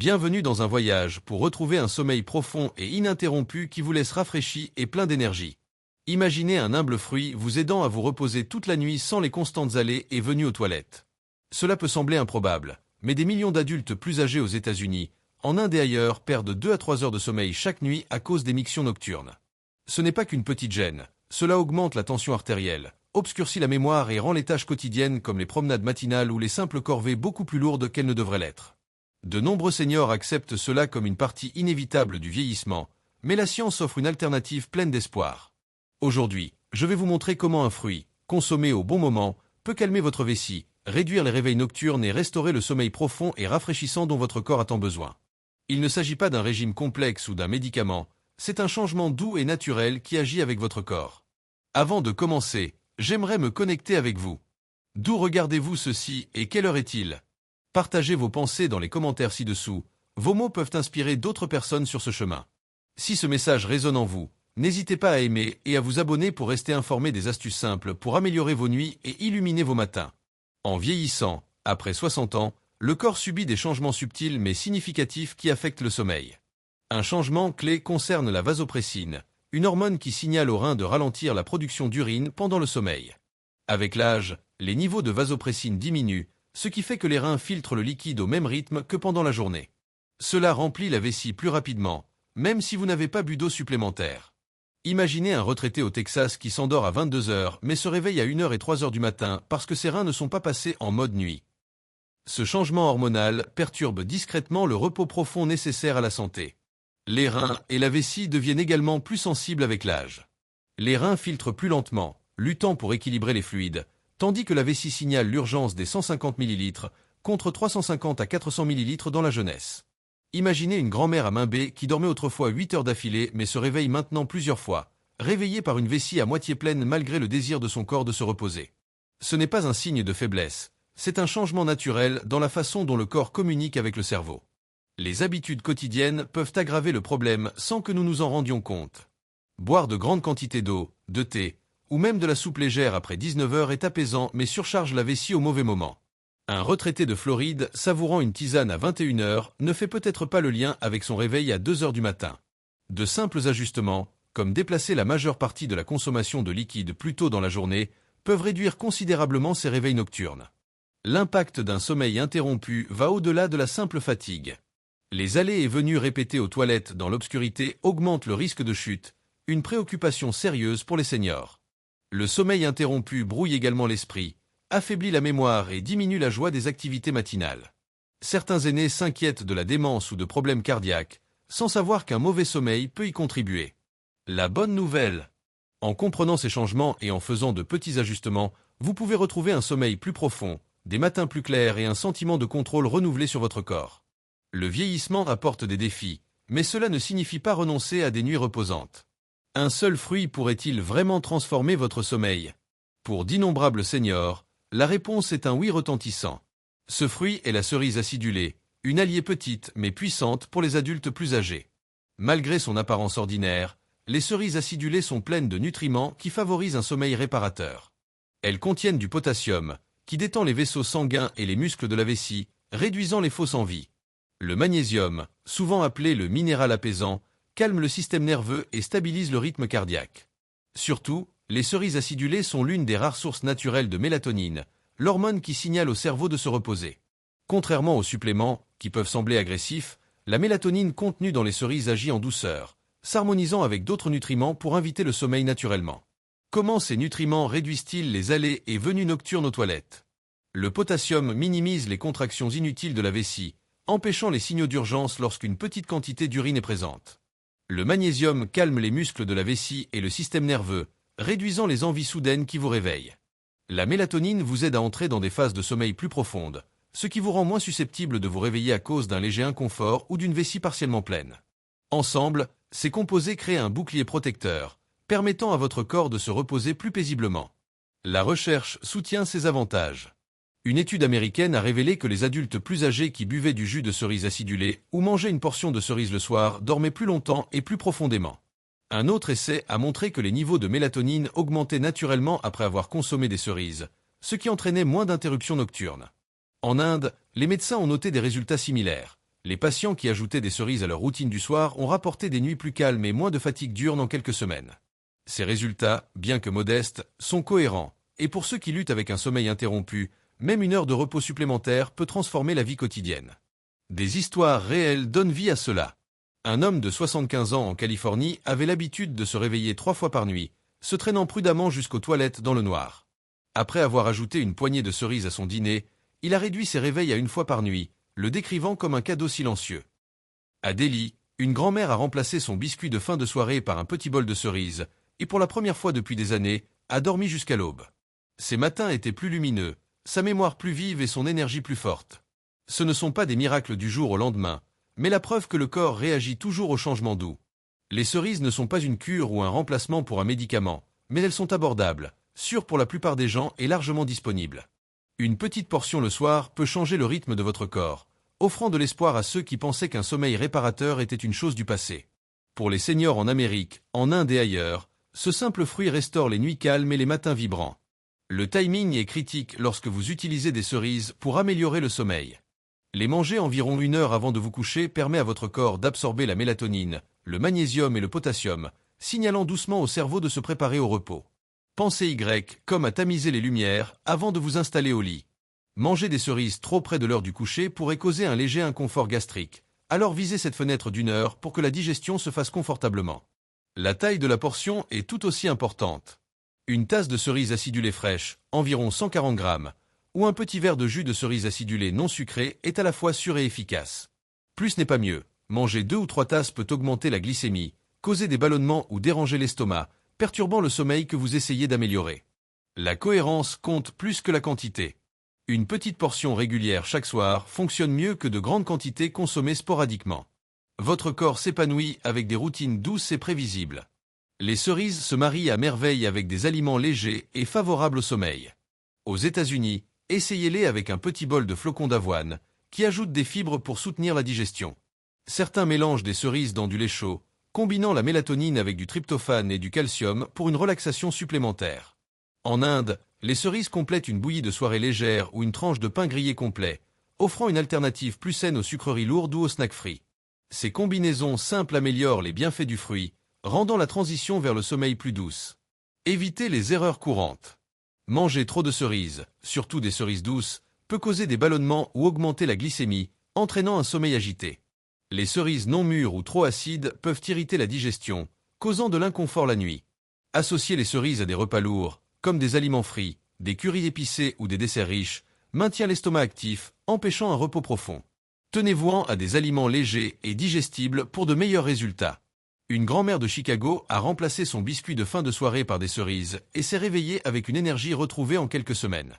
Bienvenue dans un voyage pour retrouver un sommeil profond et ininterrompu qui vous laisse rafraîchi et plein d'énergie. Imaginez un humble fruit vous aidant à vous reposer toute la nuit sans les constantes allées et venues aux toilettes. Cela peut sembler improbable, mais des millions d'adultes plus âgés aux États-Unis, en Inde et ailleurs, perdent 2 à 3 heures de sommeil chaque nuit à cause des mictions nocturnes. Ce n'est pas qu'une petite gêne, cela augmente la tension artérielle, obscurcit la mémoire et rend les tâches quotidiennes comme les promenades matinales ou les simples corvées beaucoup plus lourdes qu'elles ne devraient l'être. De nombreux seniors acceptent cela comme une partie inévitable du vieillissement, mais la science offre une alternative pleine d'espoir. Aujourd'hui, je vais vous montrer comment un fruit, consommé au bon moment, peut calmer votre vessie, réduire les réveils nocturnes et restaurer le sommeil profond et rafraîchissant dont votre corps a tant besoin. Il ne s'agit pas d'un régime complexe ou d'un médicament, c'est un changement doux et naturel qui agit avec votre corps. Avant de commencer, j'aimerais me connecter avec vous. D'où regardez-vous ceci et quelle heure est-il ? Partagez vos pensées dans les commentaires ci-dessous, vos mots peuvent inspirer d'autres personnes sur ce chemin. Si ce message résonne en vous, n'hésitez pas à aimer et à vous abonner pour rester informé des astuces simples pour améliorer vos nuits et illuminer vos matins. En vieillissant, après 60 ans, le corps subit des changements subtils mais significatifs qui affectent le sommeil. Un changement clé concerne la vasopressine, une hormone qui signale aux reins de ralentir la production d'urine pendant le sommeil. Avec l'âge, les niveaux de vasopressine diminuent, ce qui fait que les reins filtrent le liquide au même rythme que pendant la journée. Cela remplit la vessie plus rapidement, même si vous n'avez pas bu d'eau supplémentaire. Imaginez un retraité au Texas qui s'endort à 22 heures mais se réveille à 1 heure et 3 heures du matin parce que ses reins ne sont pas passés en mode nuit. Ce changement hormonal perturbe discrètement le repos profond nécessaire à la santé. Les reins et la vessie deviennent également plus sensibles avec l'âge. Les reins filtrent plus lentement, luttant pour équilibrer les fluides, tandis que la vessie signale l'urgence des 150 ml contre 350 à 400 ml dans la jeunesse. Imaginez une grand-mère à main bée qui dormait autrefois 8 heures d'affilée mais se réveille maintenant plusieurs fois, réveillée par une vessie à moitié pleine malgré le désir de son corps de se reposer. Ce n'est pas un signe de faiblesse, c'est un changement naturel dans la façon dont le corps communique avec le cerveau. Les habitudes quotidiennes peuvent aggraver le problème sans que nous nous en rendions compte. Boire de grandes quantités d'eau, de thé, ou même de la soupe légère après 19 heures est apaisant mais surcharge la vessie au mauvais moment. Un retraité de Floride savourant une tisane à 21 heures ne fait peut-être pas le lien avec son réveil à 2 heures du matin. De simples ajustements, comme déplacer la majeure partie de la consommation de liquide plus tôt dans la journée, peuvent réduire considérablement ses réveils nocturnes. L'impact d'un sommeil interrompu va au-delà de la simple fatigue. Les allées et venues répétées aux toilettes dans l'obscurité augmentent le risque de chute, une préoccupation sérieuse pour les seniors. Le sommeil interrompu brouille également l'esprit, affaiblit la mémoire et diminue la joie des activités matinales. Certains aînés s'inquiètent de la démence ou de problèmes cardiaques, sans savoir qu'un mauvais sommeil peut y contribuer. La bonne nouvelle. En comprenant ces changements et en faisant de petits ajustements, vous pouvez retrouver un sommeil plus profond, des matins plus clairs et un sentiment de contrôle renouvelé sur votre corps. Le vieillissement apporte des défis, mais cela ne signifie pas renoncer à des nuits reposantes. Un seul fruit pourrait-il vraiment transformer votre sommeil ? Pour d'innombrables seniors, la réponse est un oui retentissant. Ce fruit est la cerise acidulée, une alliée petite mais puissante pour les adultes plus âgés. Malgré son apparence ordinaire, les cerises acidulées sont pleines de nutriments qui favorisent un sommeil réparateur. Elles contiennent du potassium, qui détend les vaisseaux sanguins et les muscles de la vessie, réduisant les fausses envies. Le magnésium, souvent appelé le minéral apaisant, calme le système nerveux et stabilise le rythme cardiaque. Surtout, les cerises acidulées sont l'une des rares sources naturelles de mélatonine, l'hormone qui signale au cerveau de se reposer. Contrairement aux suppléments, qui peuvent sembler agressifs, la mélatonine contenue dans les cerises agit en douceur, s'harmonisant avec d'autres nutriments pour inviter le sommeil naturellement. Comment ces nutriments réduisent-ils les allées et venues nocturnes aux toilettes ? Le potassium minimise les contractions inutiles de la vessie, empêchant les signaux d'urgence lorsqu'une petite quantité d'urine est présente. Le magnésium calme les muscles de la vessie et le système nerveux, réduisant les envies soudaines qui vous réveillent. La mélatonine vous aide à entrer dans des phases de sommeil plus profondes, ce qui vous rend moins susceptible de vous réveiller à cause d'un léger inconfort ou d'une vessie partiellement pleine. Ensemble, ces composés créent un bouclier protecteur, permettant à votre corps de se reposer plus paisiblement. La recherche soutient ces avantages. Une étude américaine a révélé que les adultes plus âgés qui buvaient du jus de cerise acidulé ou mangeaient une portion de cerise le soir dormaient plus longtemps et plus profondément. Un autre essai a montré que les niveaux de mélatonine augmentaient naturellement après avoir consommé des cerises, ce qui entraînait moins d'interruptions nocturnes. En Inde, les médecins ont noté des résultats similaires. Les patients qui ajoutaient des cerises à leur routine du soir ont rapporté des nuits plus calmes et moins de fatigue diurne en quelques semaines. Ces résultats, bien que modestes, sont cohérents, et pour ceux qui luttent avec un sommeil interrompu, même une heure de repos supplémentaire peut transformer la vie quotidienne. Des histoires réelles donnent vie à cela. Un homme de 75 ans en Californie avait l'habitude de se réveiller 3 fois par nuit, se traînant prudemment jusqu'aux toilettes dans le noir. Après avoir ajouté une poignée de cerises à son dîner, il a réduit ses réveils à 1 fois par nuit, le décrivant comme un cadeau silencieux. À Delhi, une grand-mère a remplacé son biscuit de fin de soirée par un petit bol de cerises, et pour la première fois depuis des années, a dormi jusqu'à l'aube. Ses matins étaient plus lumineux, sa mémoire plus vive et son énergie plus forte. Ce ne sont pas des miracles du jour au lendemain, mais la preuve que le corps réagit toujours aux changements doux. Les cerises ne sont pas une cure ou un remplacement pour un médicament, mais elles sont abordables, sûres pour la plupart des gens et largement disponibles. Une petite portion le soir peut changer le rythme de votre corps, offrant de l'espoir à ceux qui pensaient qu'un sommeil réparateur était une chose du passé. Pour les seniors en Amérique, en Inde et ailleurs, ce simple fruit restaure les nuits calmes et les matins vibrants. Le timing est critique lorsque vous utilisez des cerises pour améliorer le sommeil. Les manger environ 1 heure avant de vous coucher permet à votre corps d'absorber la mélatonine, le magnésium et le potassium, signalant doucement au cerveau de se préparer au repos. Pensez Y comme à tamiser les lumières avant de vous installer au lit. Manger des cerises trop près de l'heure du coucher pourrait causer un léger inconfort gastrique, alors visez cette fenêtre d'1 heure pour que la digestion se fasse confortablement. La taille de la portion est tout aussi importante. Une tasse de cerises acidulées fraîches, environ 140 grammes, ou un petit verre de jus de cerise acidulée non sucré est à la fois sûr et efficace. Plus n'est pas mieux. Manger 2 ou 3 tasses peut augmenter la glycémie, causer des ballonnements ou déranger l'estomac, perturbant le sommeil que vous essayez d'améliorer. La cohérence compte plus que la quantité. Une petite portion régulière chaque soir fonctionne mieux que de grandes quantités consommées sporadiquement. Votre corps s'épanouit avec des routines douces et prévisibles. Les cerises se marient à merveille avec des aliments légers et favorables au sommeil. Aux États-Unis, essayez-les avec un petit bol de flocons d'avoine, qui ajoute des fibres pour soutenir la digestion. Certains mélangent des cerises dans du lait chaud, combinant la mélatonine avec du tryptophane et du calcium pour une relaxation supplémentaire. En Inde, les cerises complètent une bouillie de soirée légère ou une tranche de pain grillé complet, offrant une alternative plus saine aux sucreries lourdes ou aux snacks frits. Ces combinaisons simples améliorent les bienfaits du fruit, rendant la transition vers le sommeil plus douce. Évitez les erreurs courantes. Manger trop de cerises, surtout des cerises douces, peut causer des ballonnements ou augmenter la glycémie, entraînant un sommeil agité. Les cerises non mûres ou trop acides peuvent irriter la digestion, causant de l'inconfort la nuit. Associer les cerises à des repas lourds, comme des aliments frits, des currys épicés ou des desserts riches, maintient l'estomac actif, empêchant un repos profond. Tenez-vous à des aliments légers et digestibles pour de meilleurs résultats. Une grand-mère de Chicago a remplacé son biscuit de fin de soirée par des cerises et s'est réveillée avec une énergie retrouvée en quelques semaines.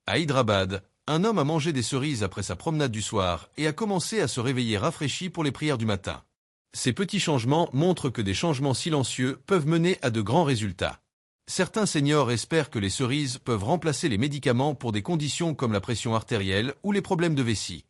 À Hyderabad, un homme a mangé des cerises après sa promenade du soir et a commencé à se réveiller rafraîchi pour les prières du matin. Ces petits changements montrent que des changements silencieux peuvent mener à de grands résultats. Certains seniors espèrent que les cerises peuvent remplacer les médicaments pour des conditions comme la pression artérielle ou les problèmes de vessie.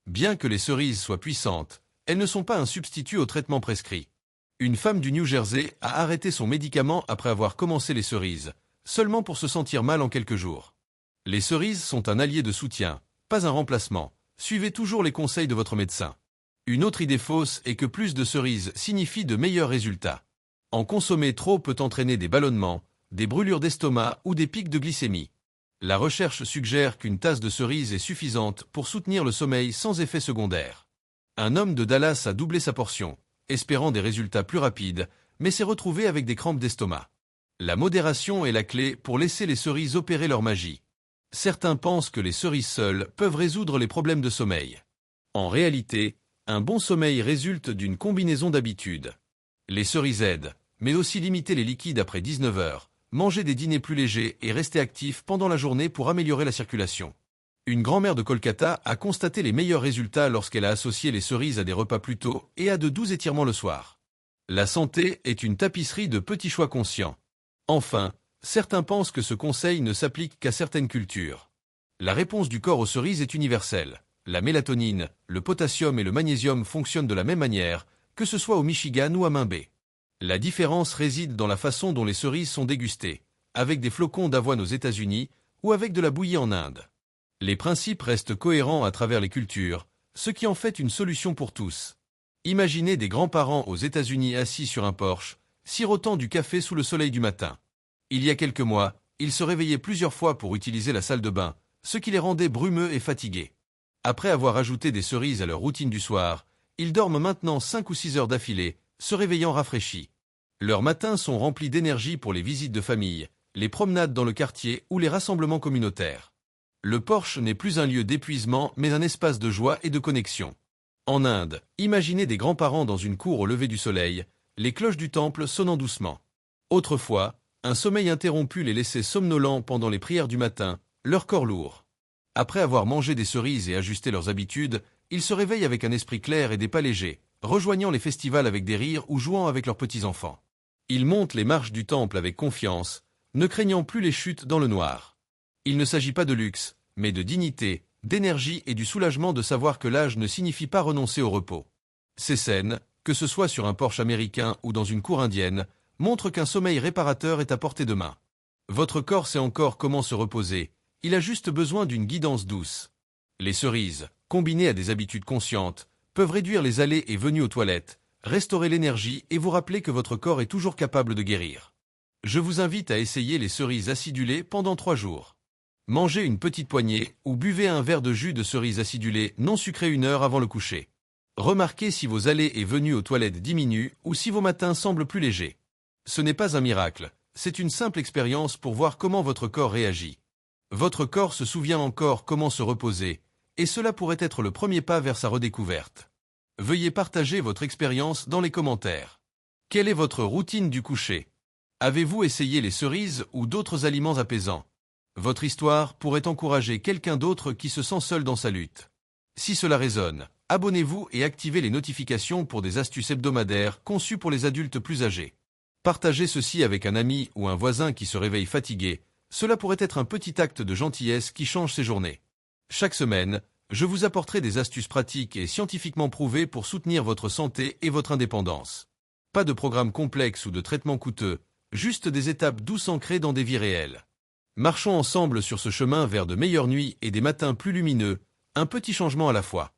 Bien que les cerises soient puissantes, elles ne sont pas un substitut au traitement prescrit. Une femme du New Jersey a arrêté son médicament après avoir commencé les cerises, seulement pour se sentir mal en quelques jours. Les cerises sont un allié de soutien, pas un remplacement. Suivez toujours les conseils de votre médecin. Une autre idée fausse est que plus de cerises signifie de meilleurs résultats. En consommer trop peut entraîner des ballonnements, des brûlures d'estomac ou des pics de glycémie. La recherche suggère qu'une tasse de cerises est suffisante pour soutenir le sommeil sans effet secondaire. Un homme de Dallas a doublé sa portion, espérant des résultats plus rapides, mais s'est retrouvé avec des crampes d'estomac. La modération est la clé pour laisser les cerises opérer leur magie. Certains pensent que les cerises seules peuvent résoudre les problèmes de sommeil. En réalité, un bon sommeil résulte d'une combinaison d'habitudes. Les cerises aident, mais aussi limiter les liquides après 19 heures, manger des dîners plus légers et rester actif pendant la journée pour améliorer la circulation. Une grand-mère de Kolkata a constaté les meilleurs résultats lorsqu'elle a associé les cerises à des repas plus tôt et à de doux étirements le soir. La santé est une tapisserie de petits choix conscients. Enfin, certains pensent que ce conseil ne s'applique qu'à certaines cultures. La réponse du corps aux cerises est universelle. La mélatonine, le potassium et le magnésium fonctionnent de la même manière, que ce soit au Michigan ou à Maine. La différence réside dans la façon dont les cerises sont dégustées, avec des flocons d'avoine aux États-Unis ou avec de la bouillie en Inde. Les principes restent cohérents à travers les cultures, ce qui en fait une solution pour tous. Imaginez des grands-parents aux États-Unis assis sur un porche, sirotant du café sous le soleil du matin. Il y a quelques mois, ils se réveillaient plusieurs fois pour utiliser la salle de bain, ce qui les rendait brumeux et fatigués. Après avoir ajouté des cerises à leur routine du soir, ils dorment maintenant 5 ou 6 heures d'affilée, se réveillant rafraîchis. Leurs matins sont remplis d'énergie pour les visites de famille, les promenades dans le quartier ou les rassemblements communautaires. Le porche n'est plus un lieu d'épuisement mais un espace de joie et de connexion. En Inde, imaginez des grands-parents dans une cour au lever du soleil, les cloches du temple sonnant doucement. Autrefois, un sommeil interrompu les laissait somnolents pendant les prières du matin, leur corps lourd. Après avoir mangé des cerises et ajusté leurs habitudes, ils se réveillent avec un esprit clair et des pas légers, rejoignant les festivals avec des rires ou jouant avec leurs petits-enfants. Ils montent les marches du temple avec confiance, ne craignant plus les chutes dans le noir. Il ne s'agit pas de luxe, mais de dignité, d'énergie et du soulagement de savoir que l'âge ne signifie pas renoncer au repos. Ces scènes, que ce soit sur un porche américain ou dans une cour indienne, montrent qu'un sommeil réparateur est à portée de main. Votre corps sait encore comment se reposer, il a juste besoin d'une guidance douce. Les cerises, combinées à des habitudes conscientes, peuvent réduire les allées et venues aux toilettes, restaurer l'énergie et vous rappeler que votre corps est toujours capable de guérir. Je vous invite à essayer les cerises acidulées pendant 3 jours. Mangez une petite poignée ou buvez un verre de jus de cerise acidulée non sucré 1 heure avant le coucher. Remarquez si vos allées et venues aux toilettes diminuent ou si vos matins semblent plus légers. Ce n'est pas un miracle, c'est une simple expérience pour voir comment votre corps réagit. Votre corps se souvient encore comment se reposer, et cela pourrait être le premier pas vers sa redécouverte. Veuillez partager votre expérience dans les commentaires. Quelle est votre routine du coucher? Avez-vous essayé les cerises ou d'autres aliments apaisants? Votre histoire pourrait encourager quelqu'un d'autre qui se sent seul dans sa lutte. Si cela résonne, abonnez-vous et activez les notifications pour des astuces hebdomadaires conçues pour les adultes plus âgés. Partagez ceci avec un ami ou un voisin qui se réveille fatigué, cela pourrait être un petit acte de gentillesse qui change ses journées. Chaque semaine, je vous apporterai des astuces pratiques et scientifiquement prouvées pour soutenir votre santé et votre indépendance. Pas de programme complexe ou de traitement coûteux, juste des étapes douces ancrées dans des vies réelles. Marchons ensemble sur ce chemin vers de meilleures nuits et des matins plus lumineux, un petit changement à la fois.